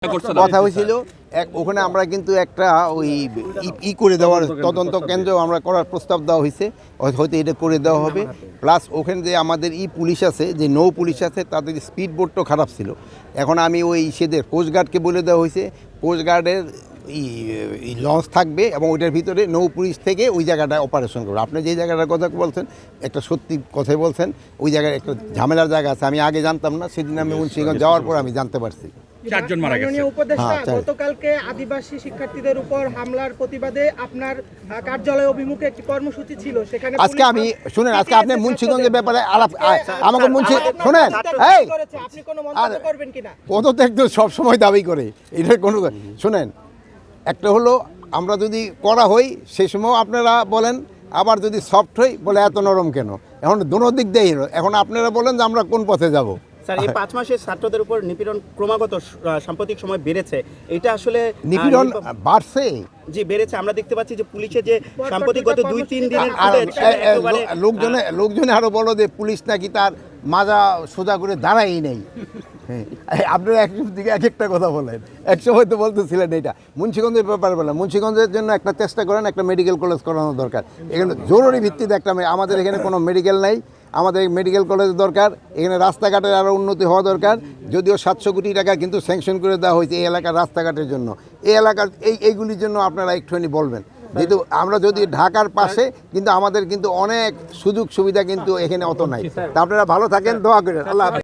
কথা হয়েছিল ওখানে আমরা কিন্তু একটা ওই করে দেওয়ার তদন্ত কেন্দ্র আমরা করার প্রস্তাব দেওয়া হয়েছে, হয়তো এটা করে দেওয়া হবে। প্লাস ওখানে যে আমাদের পুলিশ আছে, যে নৌ পুলিশ আছে, তাদের স্পিড বোটটাও খারাপ ছিল। এখন আমি ওই সেদের কোস্টগার্ডকে বলে দেওয়া হয়েছে, কোস্টগার্ডের লঞ্চ থাকবে এবং ওইটার ভিতরে নৌ পুলিশ থেকে ওই জায়গাটায় অপারেশন করবে। আপনি যে জায়গাটার কথা বলছেন একটা সত্যি কথাই বলছেন, ওই জায়গায় একটা ঝামেলার জায়গা আছে, আমি আগে জানতাম না, সেদিন আমি মুন্সিগঞ্জ যাওয়ার পর আমি জানতে পারছি। 4 জন মারা গেছে। উপদেষ্টা গতকালকে আদিবাসী শিক্ষার্থীদের উপর হামলার প্রতিবাদে আপনার কার্যালয় অভিমুখে একটি কর্মসূচি ছিল, সেখানে আজকে আমি শুনেন, আজকে আপনি মুন্সিগঞ্জের ব্যাপারে আলাপ আমাকে শুনেন, এই আপনি কোনো মন্তব্য করবেন কিনা? পদত্যাগ তো সবসময় দাবি করে, এটা কোনো শুনেন, একটা হলো আমরা যদি করা হই সে সময় আপনারা বলেন, আবার যদি সফট হই বলে এত নরম কেন। এখন দোনো দিক দিয়েই, এখন আপনারা বলেন যে আমরা কোন পথে যাব। স্যার, এই 5 মাসে ছাত্রদের উপর নিপীড়ন ক্রমাগত সাম্প্রতিক সময় বেড়েছে, এটা আসলে নিপীড়ন বাড়ছে। জি বেড়েছে, আমরা দেখতে পাচ্ছি যে পুলিশের যে সাম্প্রতিক গত 2-3 দিনের লোকজনে আরো বলো যে পুলিশ নাকি তার মাজা সোজা করে দাঁড়াই নেই। আপনারা এক দিকে এক একটা কথা বলেন, একসময় তো বলতেছিলেন এটা মুন্সিগঞ্জের ব্যাপারে বলেন, মুন্সিগঞ্জের জন্য একটা চেষ্টা করেন, একটা মেডিকেল কলেজ করানো দরকার। এখানে জরুরি ভিত্তিতে একটা, আমাদের এখানে কোনো মেডিকেল নাই, আমাদের মেডিকেল কলেজ দরকার। এখানে রাস্তাঘাটের আরও উন্নতি হওয়া দরকার। যদিও 700 কোটি টাকা কিন্তু স্যাংশন করে দেওয়া হয়েছে এই এলাকার রাস্তাঘাটের জন্য। এই এলাকার এইগুলির জন্য আপনারা একটুখানি বলবেন, যেহেতু আমরা যদি ঢাকার পাশে, কিন্তু আমাদের কিন্তু অনেক সুযোগ সুবিধা কিন্তু এখানে অত নাই। তা আপনারা ভালো থাকেন, দোয়া করেন। আল্লাহ হাফেজ।